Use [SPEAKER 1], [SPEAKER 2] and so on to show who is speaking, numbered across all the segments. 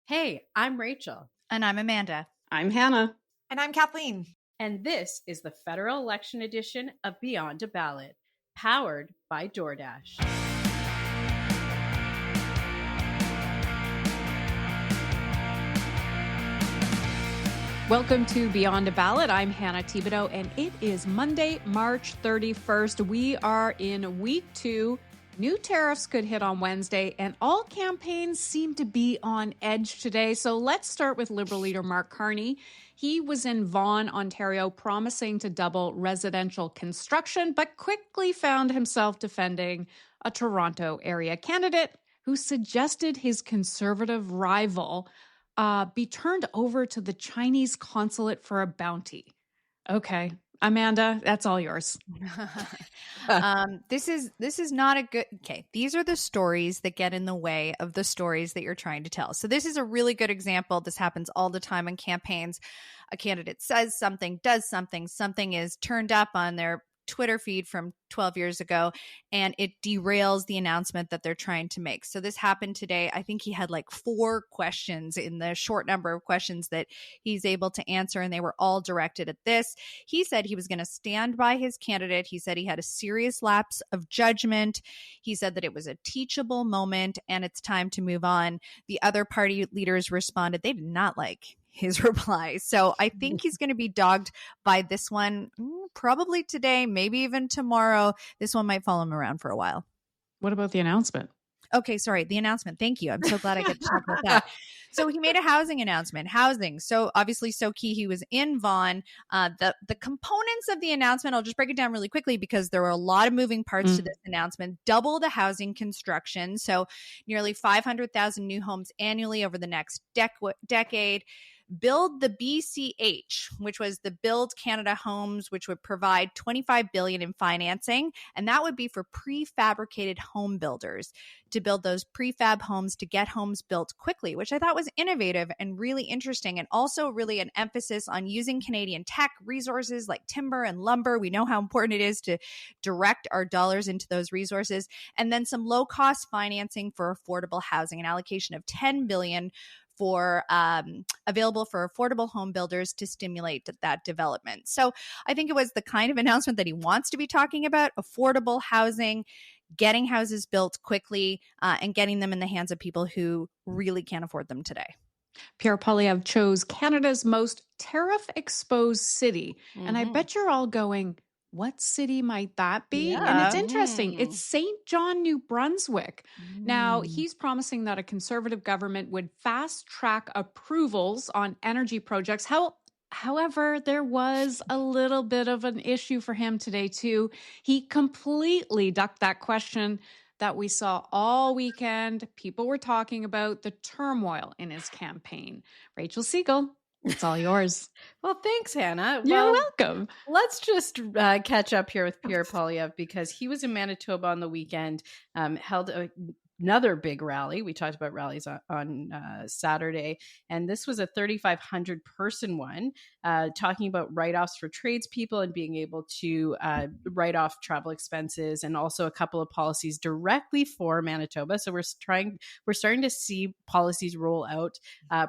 [SPEAKER 1] Hey, I'm Rachel.
[SPEAKER 2] And I'm Amanda.
[SPEAKER 3] I'm Hannah.
[SPEAKER 4] And I'm Kathleen.
[SPEAKER 1] And this is the federal election edition of Beyond a Ballot, powered by DoorDash. Welcome to Beyond a Ballot. I'm Hannah Thibodeau, and it is Monday, March 31st. We are in week 2. New tariffs could hit on Wednesday, and all campaigns seem to be on edge today. So let's start with Liberal leader Mark Carney. He was in Vaughan, Ontario, promising to double residential construction, but quickly found himself defending a Toronto area candidate who suggested his Conservative rival be turned over to the Chinese consulate for a bounty. Okay. Amanda, that's all yours.
[SPEAKER 2] This is not a good. Okay, these are the stories that get in the way of the stories that you're trying to tell. So this is a really good example. This happens all the time in campaigns. A candidate says something, does something, something is turned up on their Twitter feed from 12 years ago, and it derails the announcement that they're trying to make. So this happened today. I think he had like 4 questions in the short number of questions that he's able to answer, and they were all directed at this. He said he was going to stand by his candidate. He said he had a serious lapse of judgment. He said that it was a teachable moment and it's time to move on. The other party leaders responded. They did not like his reply. So I think he's going to be dogged by this one, probably today, maybe even tomorrow. This one might follow him around for a while.
[SPEAKER 1] What about the announcement?
[SPEAKER 2] Okay, sorry. The announcement. Thank you. I'm so glad I get to talk about that. So he made a housing announcement. Housing. So obviously so key. He was in Vaughan. The components of the announcement, I'll just break it down really quickly because there were a lot of moving parts to this announcement. Double the housing construction. So nearly 500,000 new homes annually over the next decade. Build the BCH, which was the Build Canada Homes, which would provide $25 billion in financing. And that would be for prefabricated home builders to build those prefab homes to get homes built quickly, which I thought was innovative and really interesting. And also really an emphasis on using Canadian tech resources like timber and lumber. We know how important it is to direct our dollars into those resources. And then some low cost financing for affordable housing, an allocation of $10 billion for available for affordable home builders to stimulate that development. So I think it was the kind of announcement that he wants to be talking about: affordable housing, getting houses built quickly, and getting them in the hands of people who really can't afford them today.
[SPEAKER 1] Pierre Poilievre chose Canada's most tariff-exposed city. And I bet you're all going, what city might that be?
[SPEAKER 3] Yeah.
[SPEAKER 1] And it's interesting. It's St. John, New Brunswick. Now, he's promising that a Conservative government would fast-track approvals on energy projects. However, there was a little bit of an issue for him today, too. He completely ducked that question that we saw all weekend. People were talking about the turmoil in his campaign. Rachel Siegel, it's all yours.
[SPEAKER 3] Well, thanks, Hannah.
[SPEAKER 1] You're welcome.
[SPEAKER 3] Let's just catch up here with Pierre Poilievre because he was in Manitoba on the weekend, held another big rally. We talked about rallies on Saturday, and this was a 3,500 person one, talking about write-offs for tradespeople and being able to write off travel expenses, and also a couple of policies directly for Manitoba. So we're starting to see policies roll out,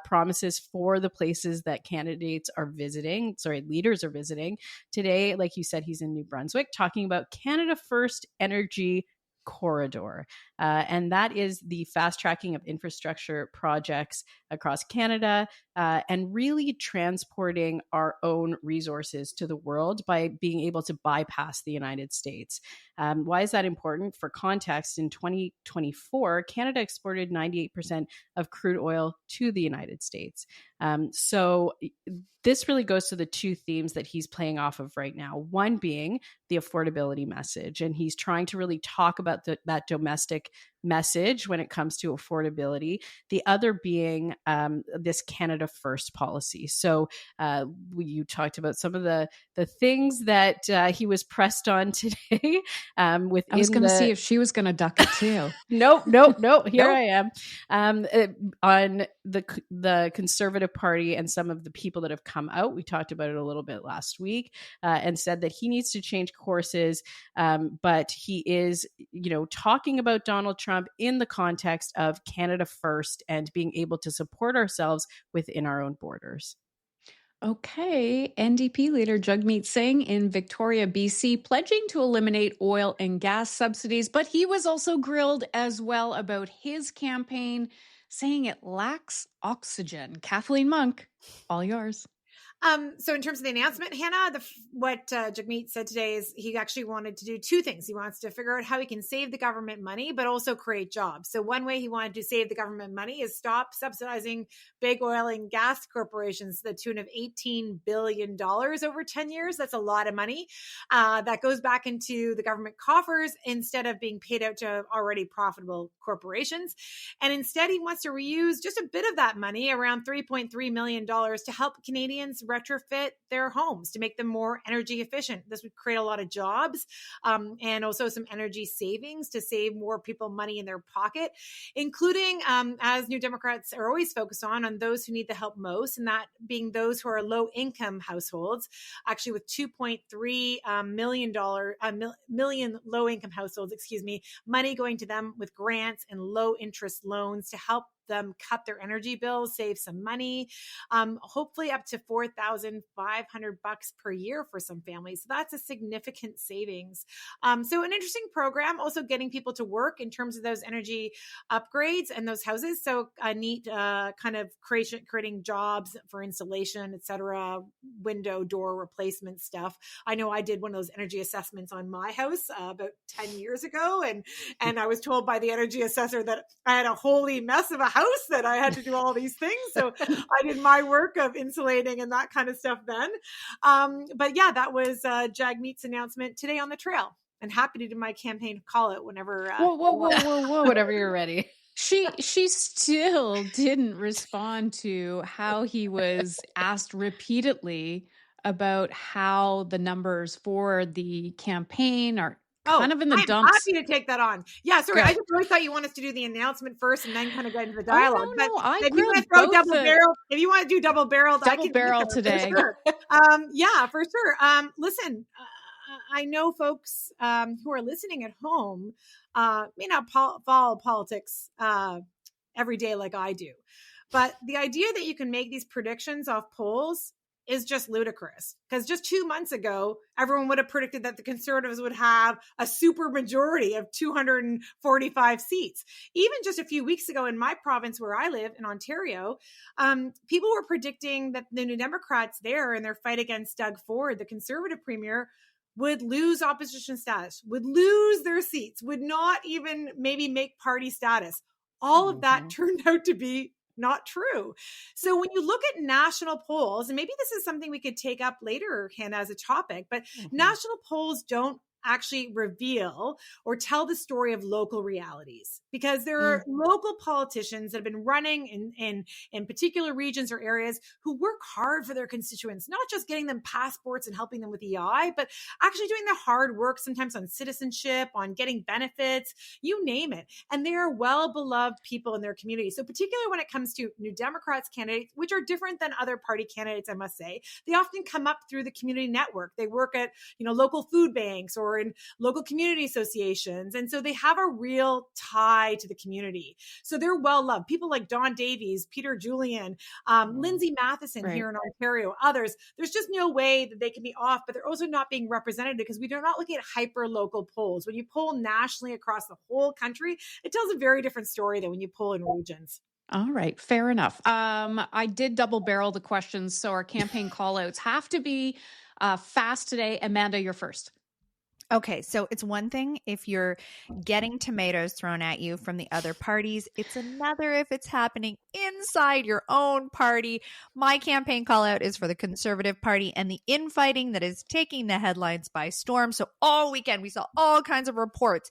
[SPEAKER 3] promises for the places that leaders are visiting. Today, like you said, he's in New Brunswick talking about Canada First Energy Corridor. And that is the fast tracking of infrastructure projects across Canada, and really transporting our own resources to the world by being able to bypass the United States. Why is that important? For context, in 2024, Canada exported 98% of crude oil to the United States. So this really goes to the 2 themes that he's playing off of right now. One being the affordability message, and he's trying to really talk about that domestic message when it comes to affordability. The other being this Canada First policy. So you talked about some of the things that he was pressed on today. I
[SPEAKER 1] was going to see if she was going to duck it too.
[SPEAKER 3] Nope. Here I am. On the Conservative Party and some of the people that have come out. We talked about it a little bit last week, and said that he needs to change courses. But he is, talking about Donald Trump Trump in the context of Canada First and being able to support ourselves within our own borders.
[SPEAKER 1] Okay, NDP leader Jagmeet Singh in Victoria, BC, pledging to eliminate oil and gas subsidies, but he was also grilled as well about his campaign, saying it lacks oxygen. Kathleen Monk, all yours.
[SPEAKER 4] So in terms of the announcement, Hannah, what Jagmeet said today is he actually wanted to do two things. He wants to figure out how he can save the government money, but also create jobs. So one way he wanted to save the government money is stop subsidizing big oil and gas corporations to the tune of $18 billion over 10 years. That's a lot of money. That goes back into the government coffers instead of being paid out to already profitable corporations. And instead, he wants to reuse just a bit of that money, around $3.3 million, to help Canadians retrofit their homes to make them more energy efficient. This would create a lot of jobs and also some energy savings to save more people money in their pocket, including, as New Democrats are always focused on those who need the help most, and that being those who are low-income households, actually with 2.3 million low-income households, money going to them with grants and low-interest loans to help them cut their energy bills, save some money, hopefully up to $4,500 per year for some families. So that's a significant savings. So an interesting program, also getting people to work in terms of those energy upgrades and those houses. So a neat kind of creating jobs for installation, et cetera, window, door replacement stuff. I know I did one of those energy assessments on my house about 10 years ago. And I was told by the energy assessor that I had a holy mess of a house, that I had to do all these things. So I did my work of insulating and that kind of stuff then. But yeah, that was Jagmeet's announcement today on the trail. And happy to do my campaign call it whenever.
[SPEAKER 3] Whoa, whenever you're ready.
[SPEAKER 1] She still didn't respond to how he was asked repeatedly about how the numbers for the campaign are kind of in the dumps.
[SPEAKER 4] I'm happy to take that on. Yeah, sorry. Good. I just really thought you wanted us to do the announcement first and then kind of get into the dialogue.
[SPEAKER 1] Oh, no,
[SPEAKER 4] but if you want to throw double barrel, if you want to do double barreled, I can
[SPEAKER 1] barrel today.
[SPEAKER 4] For sure. Yeah, for sure. Listen, I know folks who are listening at home may not follow politics every day like I do, but the idea that you can make these predictions off polls is just ludicrous, because just 2 months ago, everyone would have predicted that the Conservatives would have a super majority of 245 seats. Even just a few weeks ago in my province where I live in Ontario, people were predicting that the New Democrats there in their fight against Doug Ford, the Conservative premier, would lose opposition status, would lose their seats, would not even maybe make party status. All of that turned out to be not true. So when you look at national polls, and maybe this is something we could take up later, Hannah, as a topic, but national polls don't actually reveal or tell the story of local realities, because there are local politicians that have been running in particular regions or areas who work hard for their constituents, not just getting them passports and helping them with EI, but actually doing the hard work, sometimes on citizenship, on getting benefits, you name it. And they are well-beloved people in their community. So particularly when it comes to New Democrats candidates, which are different than other party candidates, I must say, they often come up through the community network. They work at, local food banks or in local community associations. And so they have a real tie to the community. So they're well loved. People like Don Davies, Peter Julian, Lindsay Matheson here in Ontario, others. There's just no way that they can be off, but they're also not being represented because we are not looking at hyper local polls. When you poll nationally across the whole country, it tells a very different story than when you poll in regions.
[SPEAKER 1] All right, fair enough. I did double barrel the questions, so our campaign call outs have to be fast today. Amanda, you're first.
[SPEAKER 2] Okay, so it's one thing if you're getting tomatoes thrown at you from the other parties. It's another if it's happening inside your own party. My campaign call out is for the Conservative Party and the infighting that is taking the headlines by storm. So all weekend, we saw all kinds of reports.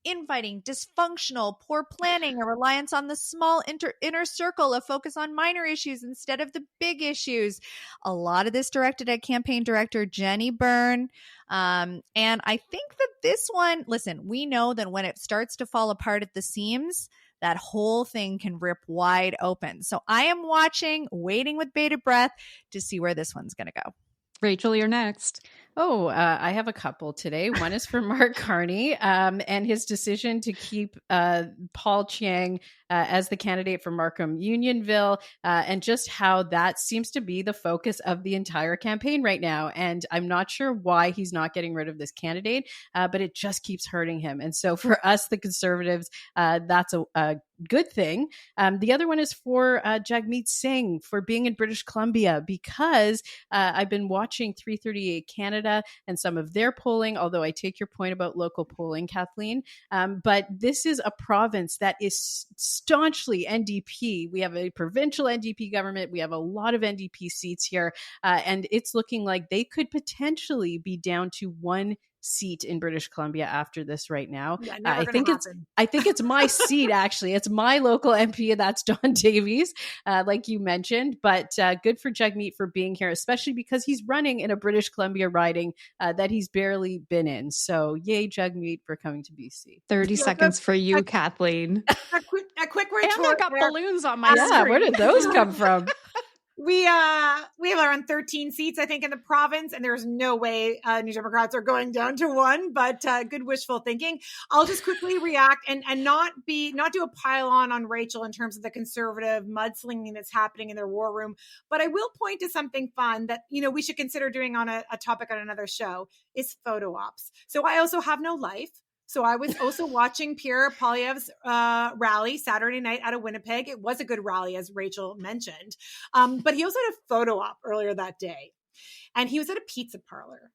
[SPEAKER 2] Infighting, dysfunctional, poor planning, a reliance on the small inner circle, a focus on minor issues instead of the big issues. A lot of this directed at campaign director Jenny Byrne. And I think that this one, listen, we know that when it starts to fall apart at the seams, that whole thing can rip wide open. So I am watching, waiting with bated breath to see where this one's going to go.
[SPEAKER 1] Rachel, you're next.
[SPEAKER 3] Oh, I have a couple today. One is for Mark Carney and his decision to keep Paul Chiang as the candidate for Markham Unionville, and just how that seems to be the focus of the entire campaign right now. And I'm not sure why he's not getting rid of this candidate, but it just keeps hurting him. And so for us, the Conservatives, that's a good thing. The other one is for Jagmeet Singh for being in British Columbia, because I've been watching 338 Canada and some of their polling, although I take your point about local polling, Kathleen. But this is a province that is staunchly NDP. We have a provincial NDP government. We have a lot of NDP seats here. And it's looking like they could potentially be down to one seat in British Columbia after this right now.
[SPEAKER 4] Yeah,
[SPEAKER 3] I think it's my seat, actually. It's my local MP, and that's Don Davies, like you mentioned. But good for Jagmeet for being here, especially because he's running in a British Columbia riding that he's barely been in. So yay, Jagmeet, for coming to BC.
[SPEAKER 1] 30 seconds for you, Kathleen.
[SPEAKER 4] A quick
[SPEAKER 1] And I
[SPEAKER 4] retort
[SPEAKER 1] got
[SPEAKER 4] there.
[SPEAKER 1] balloons on my
[SPEAKER 3] Yeah,
[SPEAKER 1] screen.
[SPEAKER 3] where did those come from?
[SPEAKER 4] We have around 13 seats, I think, in the province, and there's no way New Democrats are going down to one, but good wishful thinking. I'll just quickly react and not do a pile on Rachel in terms of the Conservative mudslinging that's happening in their war room, but I will point to something fun that, we should consider doing on a topic on another show is photo ops. So I also have no life. So I was also watching Pierre Poilievre's rally Saturday night out of Winnipeg. It was a good rally, as Rachel mentioned. But he also had a photo op earlier that day. And he was at a pizza parlor.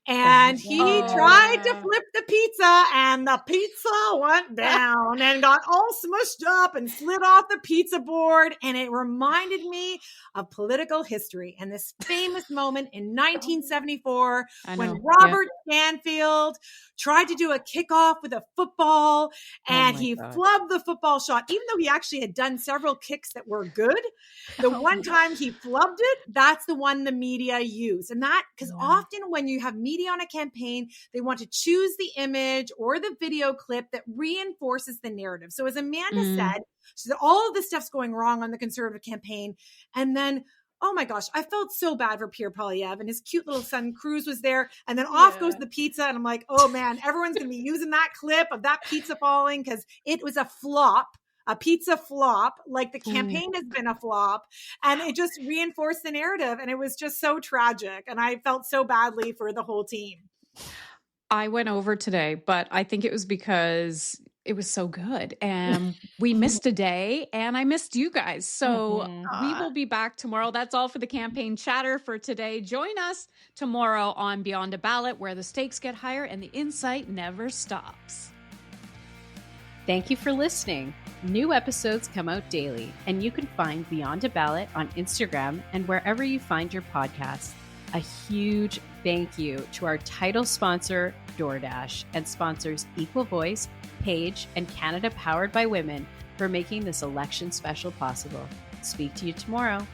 [SPEAKER 4] And he tried to flip the pizza, and the pizza went down and got all smushed up and slid off the pizza board. And it reminded me of political history and this famous moment in 1974 when Robert Stanfield tried to do a kickoff with a football, and he flubbed the football shot, even though he actually had done several kicks that were good. The one time he flubbed it, that's the one the media used. And that, because often when you have media on a campaign, they want to choose the image or the video clip that reinforces the narrative. So as Amanda said, she said all of this stuff's going wrong on the Conservative campaign. And then, oh my gosh, I felt so bad for Pierre Poilievre, and his cute little son Cruz was there. And then off goes the pizza. And I'm like, oh man, everyone's going to be using that clip of that pizza falling because it was a flop. A pizza flop, like the campaign has been a flop, and it just reinforced the narrative, and it was just so tragic, and I felt so badly for the whole team.
[SPEAKER 1] I went over today, but I think it was because it was so good, and we missed a day, and I missed you guys. So we will be back tomorrow. That's all for the campaign chatter for today. Join us tomorrow on Beyond a Ballot, where the stakes get higher and the insight never stops.
[SPEAKER 3] Thank you for listening. New episodes come out daily, and you can find Beyond a Ballot on Instagram and wherever you find your podcasts. A huge thank you to our title sponsor, DoorDash, and sponsors Equal Voice, Page, and Canada Powered by Women for making this election special possible. Speak to you tomorrow.